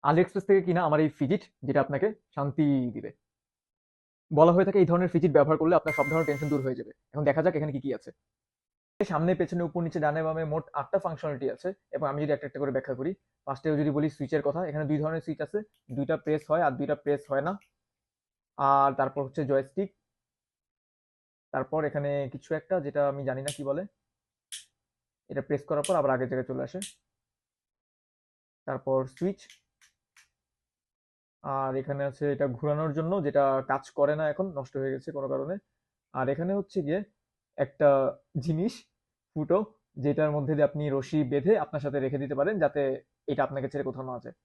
আলি express থেকে কিনা আমার এই ফিজিট, যেটা আপনাকে শান্তি দিবে। বলা হয়ে থাকে এই ধরনের ফিজিট ব্যবহার করলে আপনার সব ধরনের টেনশন দূর হয়ে যাবে। এখন দেখা যাক এখানে কি কি আছে। সামনে পেছনে উপর নিচে ডানে বামে মোট 8টা ফাংশনালিটি আছে, এবং আমি যদি একটা একটা করে ব্যাখ্যা করি। ফার্স্টেও যদি বলি সুইচের কথা, এখানে দুই ধরনের সুইচ আছে। দুইটা প্রেস হয় আর দুইটা প্রেস হয় না। আর তারপর হচ্ছে জয়স্টিক। তারপর এখানে কিছু একটা যেটা আমি জানি না কি বলে, এটা প্রেস করার পর আবার আগের জায়গায় চলে আসে। তারপর সুইচ। আর এখানে আছে এটা ঘোরানোর জন্য, যেটা কাজ করে না, এখন নষ্ট হয়ে গেছে কোনো কারণে। আর এখানে হচ্ছে গিয়ে একটা জিনিস, ফুটো, যেটার মধ্যে দিয়ে আপনি রশি বেঁধে আপনার সাথে রেখে দিতে পারেন, যাতে এটা আপনাকে ছেড়ে কোথাও না যায়।